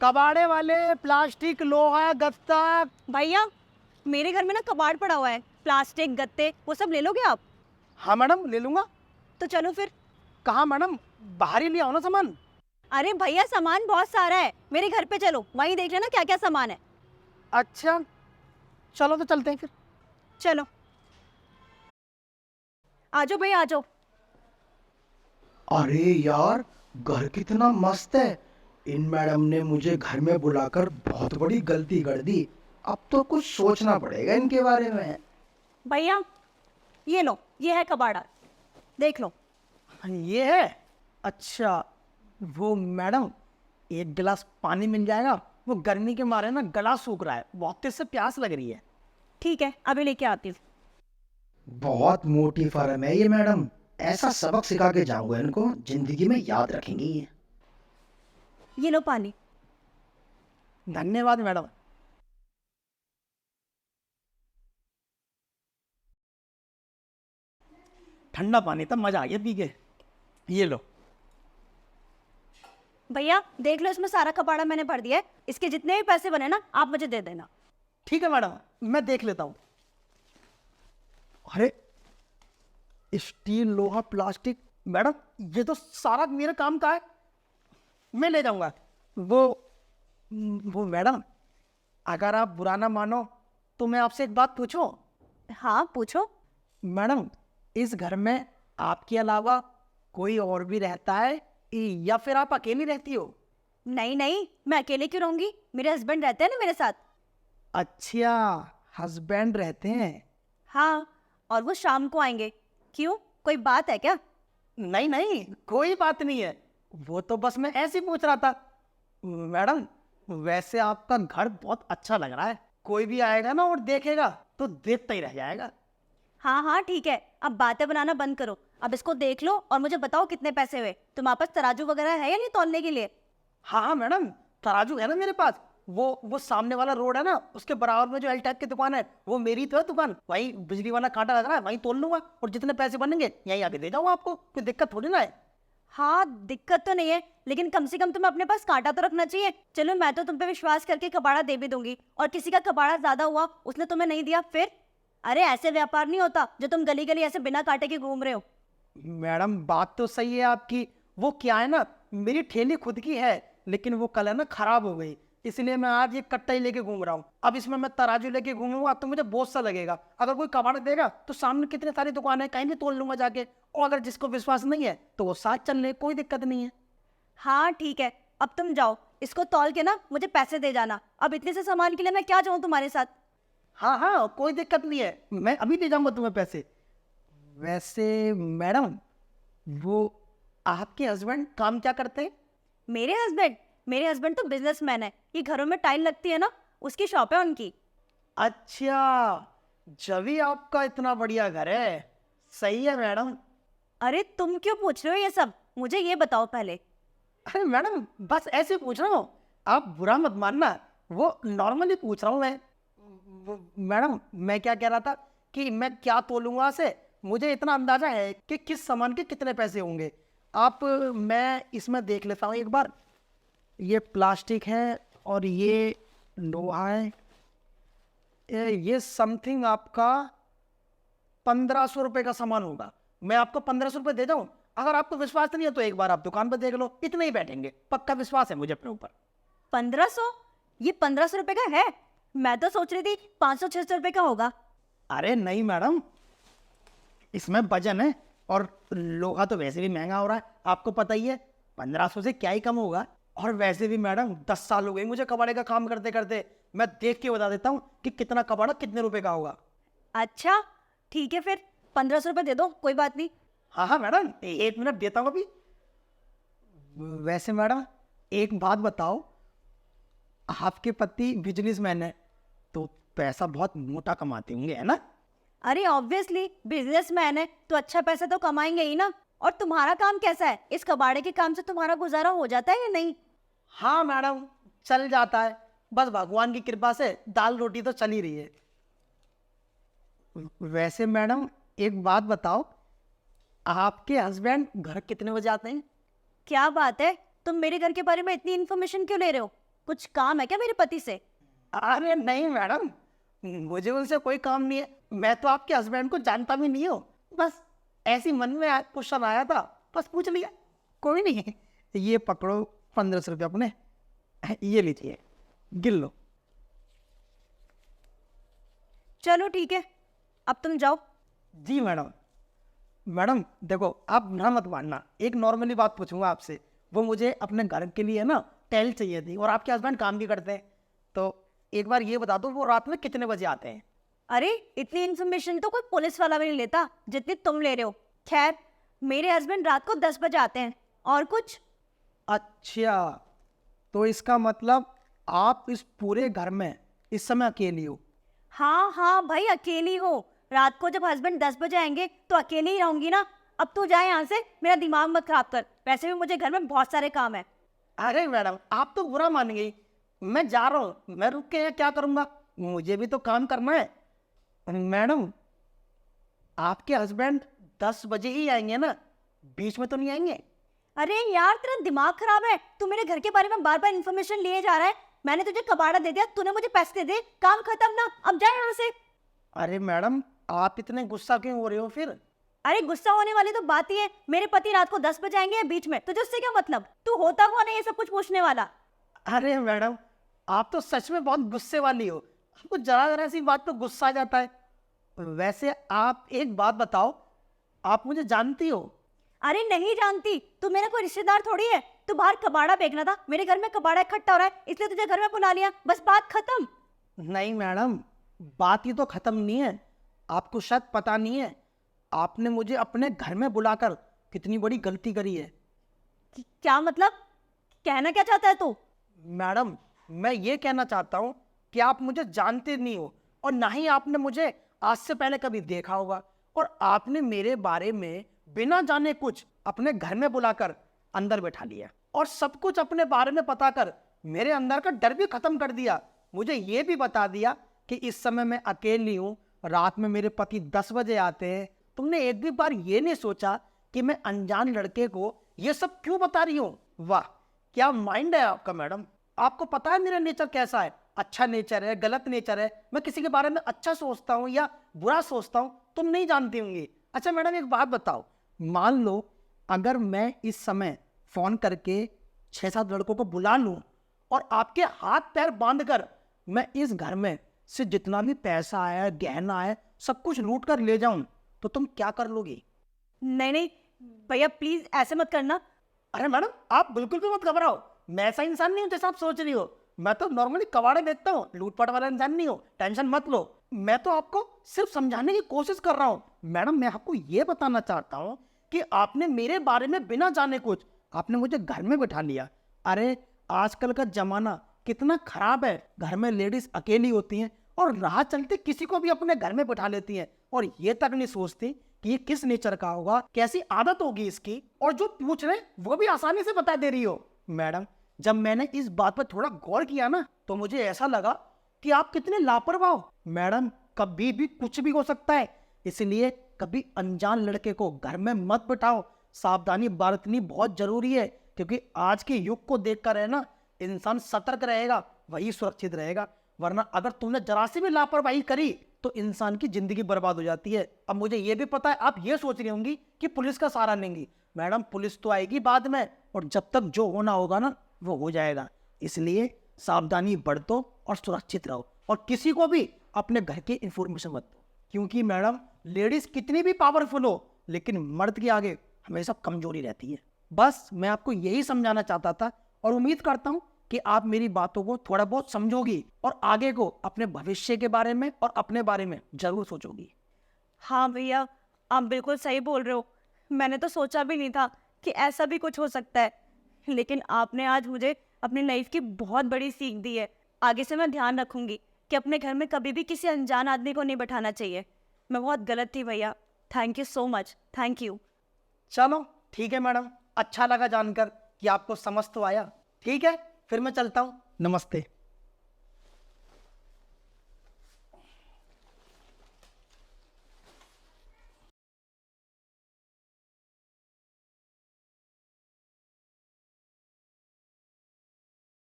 कबाड़े वाले, प्लास्टिक, लोहा, गत्ता। भैया मेरे घर में ना कबाड़ पड़ा हुआ है, प्लास्टिक गत्ते वो सब ले लोगे आप? हाँ मैडम, ले लूंगा। तो चलो फिर। कहाँ मैडम, बाहर ही ले आओ ना सामान। अरे भैया सामान बहुत सारा है, मेरे घर पे चलो, वहीं देख लेना क्या क्या सामान है। अच्छा चलो तो चलते हैं फिर। चलो आ जाओ भैया आ जाओ। अरे यार, घर कितना मस्त है। इन मैडम ने मुझे घर में बुलाकर बहुत बड़ी गलती कर दी। अब तो कुछ सोचना पड़ेगा इनके बारे में। भैया ये लो, ये है कबाड़ा, देख लो। ये है? अच्छा वो मैडम, एक गिलास पानी मिल जाएगा? वो गर्मी के मारे ना गला सूख रहा है, बहुत तेज से प्यास लग रही है। ठीक है अभी लेके आती हूँ। बहुत मोटी फर्म है ये मैडम। ऐसा सबक सिखा के जाऊंगा इनको, जिंदगी में याद रखेंगी ये। ये लो पानी। धन्यवाद मैडम। ठंडा पानी था, मजा आ गया पी के। ये लो। भैया देख लो, इसमें सारा कबाड़ा मैंने भर दिया है, इसके जितने भी पैसे बने ना आप मुझे दे देना। ठीक है मैडम, मैं देख लेता हूँ। अरे स्टील, लोहा, प्लास्टिक, मैडम ये तो सारा मेरे काम का है, मैं ले जाऊंगा। वो मैडम, अगर आप बुरा ना मानो तो मैं आपसे एक बात पूछूं? हाँ पूछो। मैडम इस घर में आपके अलावा कोई और भी रहता है या फिर आप अकेली रहती हो? नहीं नहीं, मैं अकेले क्यों रहूंगी, मेरे हस्बैंड रहते हैं ना मेरे साथ। अच्छा, हस्बैंड रहते हैं। हाँ, और वो शाम को आएंगे। क्यों, कोई बात है क्या? नहीं नहीं, कोई बात नहीं है, वो तो बस मैं ऐसे ही पूछ रहा था। मैडम वैसे आपका घर बहुत अच्छा लग रहा है, कोई भी आएगा ना और देखेगा तो देखता ही रह जाएगा। हाँ हाँ ठीक है, अब बातें बनाना बंद करो, अब इसको देख लो और मुझे बताओ कितने पैसे हुए। तुम्हारे पास तराजू वगैरह है या नहीं तौलने के लिए? हाँ हाँ मैडम, तराजू है ना मेरे पास। वो सामने वाला रोड है ना, उसके बराबर में जो एल टाइप की दुकान है, वो मेरी तो है दुकान, वहीं बिजली वाला कांटा लग रहा है, वहीं तोल लूंगा और जितने पैसे बनेंगे यहीं आके दे जाऊंगा आपको, कोई दिक्कत थोड़ी ना है। हाँ दिक्कत तो नहीं है, लेकिन कम से कम तुम्हें अपने पास कांटा तो रखना चाहिए। चलो मैं तो तुम पे विश्वास करके कबाड़ा दे भी दूंगी, और किसी का कबाड़ा ज्यादा हुआ उसने तुम्हें नहीं दिया फिर? अरे ऐसे व्यापार नहीं होता जो तुम गली गली ऐसे बिना कांटे के घूम रहे हो। मैडम बात तो सही है आपकी, वो क्या है ना, मेरी ठेली खुद की है, लेकिन वो कल है ना खराब हो गई, इसलिए मैं आज ये कट्टा ही लेके घूम रहा हूँ। अब इसमें मैं तराजू लेके घूमूंगा तो मुझे बहुत सा लगेगा। अगर कोई कबाड़ देगा तो सामने कितनी सारी दुकान है, कहीं भी तोड़ लूंगा जाके, और अगर जिसको विश्वास नहीं है तो वो साथ चल ले, कोई दिक्कत नहीं है। हाँ ठीक है, अब तुम जाओ, इसको तौल के ना मुझे पैसे दे जाना। अब इतने से सामान के लिए मैं क्या जाऊँ तुम्हारे साथ? हाँ हाँ कोई दिक्कत नहीं है, मैं अभी दे जाऊंगा तुम्हें पैसे। वैसे मैडम, वो आपके हस्बैंड काम क्या करते हैं? मेरे हस्बैंड तो बिजनेसमैन है, ये घरों में टाइल लगती है ना, उसकी शॉप है उनकी। अच्छा, जभी आपका इतना बढ़िया घर है। सही है मैडम। अरे तुम क्यों पूछ रहे हो ये सब, मुझे ये बताओ पहले। अरे मैडम बस ऐसे पूछ रहा हूँ, आप बुरा मत मानना, वो नॉर्मली पूछ रहा हूँ मैं। मैडम मैं क्या कह रहा था कि मैं क्या तोलूंगा से, मुझे इतना अंदाजा है कि किस सामान के कितने पैसे होंगे। आप, मैं इसमें देख लेता हूँ एक बार। ये प्लास्टिक है और ये लोहा है। ये समथिंग आपका 1500 रुपये का सामान होगा। मैं आपको 1500 रुपये दे जाऊँ? अगर आपको विश्वास नहीं है तो एक बार आप दुकान पर देख लो, इतने ही बैठेंगे, पक्का विश्वास है मुझे अपने ऊपर। 1500? ये 1500 रुपए का है? मैं तो सोच रही थी 500-600 रुपए का होगा। अरे नहीं मैडम, इसमें वजन है, और लोहा तो वैसे भी महंगा हो रहा है, आपको पता ही है, 1500 से क्या ही कम होगा। और वैसे भी मैडम 10 साल हो गए मुझे कबाड़े का काम करते करते, मैं देख के बता देता हूँ कि कितना कबाड़ा कितने रुपए का होगा। अच्छा ठीक है फिर 1500 रुपए दे दो, कोई बात नहीं। हाँ हाँ मैडम, एक मिनट देता हूँ अभी। वैसे मैडम एक बात बताओ, आपके पति बिजनेसमैन है तो पैसा बहुत मोटा कमाते होंगे, है ना? अरे ऑब्वियसली बिजनेसमैन है तो अच्छा पैसा तो कमाएंगे ही ना। और तुम्हारा काम कैसा है, इस कबाड़े के काम से तुम्हारा गुजारा हो जाता है या नहीं? हाँ मैडम, चल जाता है, बस भगवान की कृपा से दाल रोटी तो चल ही रही है। वैसे मैडम एक बात बताओ, आपके हस्बैंड घर कितने बजे आते हैं? क्या बात है, तुम मेरे घर के बारे में इतनी इन्फॉर्मेशन क्यों ले रहे हो? कुछ काम है क्या मेरे पति से? अरे नहीं मैडम, मुझे उनसे कोई काम नहीं है। मैं तो आपके हस्बैंड को जानता भी नहीं हूँ, बस ऐसी मन में क्वेश्चन आया था, बस पूछ लिया। कोई नहीं, ये पकड़ो 1500 रुपये अपने, ये लीजिए, गिन लो। चलो ठीक है, अब तुम जाओ। जी मैडम। मैडम देखो, आप ना मत मानना, एक नॉर्मली बात पूछूंगा आपसे। वो मुझे अपने घर के लिए ना टेल चाहिए थी, और आपके हस्बैंड काम भी करते हैं, तो एक बार ये बता दो वो रात में कितने बजे आते हैं? अरे इतनी इन्फॉर्मेशन तो कोई पुलिस वाला भी नहीं लेता जितनी तुम ले रहे हो। खैर, मेरे हस्बैंड रात को 10 बजे आते हैं। और कुछ? अच्छा, तो इसका मतलब आप इस पूरे घर में इस समय अकेली हो? हाँ हाँ भाई, अकेली हो। रात को जब हस्बैंड 10 बजे आएंगे तो अकेली ही रहूंगी ना। अब तू जाए यहाँ से, मेरा दिमाग मत खराब कर। वैसे भी मुझे घर में बहुत सारे काम है। अरे मैडम, आप तो बुरा मान गई। मैं जा रहा हूँ, मैं रुक के यहाँ क्या करूँगा? मुझे भी तो काम करना है। मैडम, आपके हस्बैंड 10 बजे ही आएंगे ना, बीच में तो नहीं आएंगे? अरे यार, तेरा दिमाग खराब है। तू मेरे घर के बारे में बार बार इन्फॉर्मेशन लिए जा रहा है। मैंने तुझे कबाड़ा दे दिया, तूने मुझे पैसे दे दे, काम खत्म ना। अब जा यहाँ से। अरे मैडम, आप इतने गुस्सा क्यों हो रहे हो फिर? अरे गुस्सा होने वाली तो बात ही है। मेरे पति रात को 10 बजे आएंगे बीच में, तुझे उससे क्या मतलब? तू होता कौन है ये सब कुछ पूछने वाला? अरे मैडम, आप तो सच में बहुत गुस्से वाली हो। आपको जरा जरा सी बात तो गुस्सा आ जाता है। वैसे आप एक बात बताओ, आप मुझे जानती हो? अरे नहीं जानती, तू मेरा कोई रिश्तेदार थोड़ी है। तू बाहर कबाड़ा फेंकना था, मेरे घर में कबाड़ा इकट्ठा हो रहा है, इसलिए तुझे घर में बुला लिया, बस बात खत्म। नहीं मैडम, बात ही तो खत्म नहीं है। आपको शायद पता नहीं है, आपने मुझे अपने घर में बुलाकर कितनी बड़ी गलती करी है। क्या मतलब? कहना क्या चाहता है तू? मैडम, मैं ये कहना चाहता हूँ कि आप मुझे जानते नहीं हो, और ना ही आपने मुझे आज से पहले कभी देखा होगा, और आपने मेरे बारे में बिना जाने कुछ अपने घर में बुलाकर अंदर बैठा लिया, और सब कुछ अपने बारे में पता कर मेरे अंदर का डर भी खत्म कर दिया। मुझे ये भी बता दिया कि इस समय मैं अकेली हूँ, रात में मेरे पति 10 बजे आते हैं। तुमने एक भी बार ये नहीं सोचा कि मैं अनजान लड़के को ये सब क्यों बता रही हूँ? वाह, क्या माइंड है आपका मैडम। आपको पता है मेरा नेचर कैसा है, अच्छा नेचर है, गलत नेचर है, मैं किसी के बारे में अच्छा सोचता हूँ या बुरा सोचता हूँ, तुम नहीं जानती होंगी। अच्छा मैडम, एक बात बताओ, मान लो अगर मैं इस समय फोन करके 6-7 लड़कों को बुला लूं और आपके हाथ पैर बांधकर मैं इस घर में से जितना भी पैसा है, गहना है, सब कुछ लूट कर ले जाऊं, तो तुम क्या कर लोगी? नहीं नहीं भैया, प्लीज ऐसे मत करना। अरे मैडम, आप बिल्कुल भी मत घबराओ। मैं ऐसा इंसान नहीं हूं जैसा आप सोच रही हो। मैं तो नॉर्मली कबाड़े देखता हूँ, लूटपाट वाला इंसान नहीं हूँ। टेंशन मत लो, मैं तो आपको सिर्फ समझाने की कोशिश कर रहा हूँ। मैडम, मैं आपको ये बताना चाहता हूँ कि आपने मेरे बारे में बिना जाने कुछ आपने मुझे घर में बिठा लिया। अरे आजकल का जमाना कितना खराब है, घर में लेडीज अकेली होती हैं और राह चलते किसी को भी अपने घर में बिठा लेती हैं, और ये तक नहीं सोचती कि ये किस नेचर का होगा, कैसी आदत होगी इसकी, और जो पूछ रहे वो भी आसानी से बता दे रही हो। मैडम, जब मैंने इस बात पर थोड़ा गौर किया ना, तो मुझे ऐसा लगा कि आप कितने लापरवाह हो। मैडम, कभी भी कुछ भी हो सकता है, इसलिए कभी अनजान लड़के को घर में मत बिठाओ। सावधानी बरतनी बहुत जरूरी है, क्योंकि आज के युग को देखकर है ना, इंसान सतर्क रहेगा वही सुरक्षित रहेगा, वरना अगर तुमने जरा सी भी लापरवाही करी तो इंसान की जिंदगी बर्बाद हो जाती है। अब मुझे ये भी पता है आप ये सोच रही होंगी कि पुलिस का सहारा लेंगी। मैडम, पुलिस तो आएगी बाद में, और जब तक जो होना होगा ना वो हो जाएगा। इसलिए सावधानी बरतो और सुरक्षित रहो, और किसी को भी अपने घर की इंफॉर्मेशन मत दो, क्योंकि मैडम लेडीज कितनी भी पावरफुल हो लेकिन मर्द के आगे हमेशा कमजोरी रहती है। बस मैं आपको यही समझाना चाहता था, और उम्मीद करता हूँ कि आप मेरी बातों को थोड़ा बहुत समझोगी और आगे को अपने भविष्य के बारे में और अपने बारे में जरूर सोचोगी। हाँ भैया, आप बिल्कुल सही बोल रहे हो। मैंने तो सोचा भी नहीं था कि ऐसा भी कुछ हो सकता है, लेकिन आपने आज मुझे अपनी लाइफ की बहुत बड़ी सीख दी है। आगे से मैं ध्यान रखूंगी कि अपने घर में कभी भी किसी अनजान आदमी को नहीं बैठाना चाहिए। मैं बहुत गलत थी भैया, thank you so much, thank you. चलो ठीक है मैडम, अच्छा लगा जानकर कि आपको समझ तो आया। ठीक है, फिर मैं चलता हूँ, नमस्ते।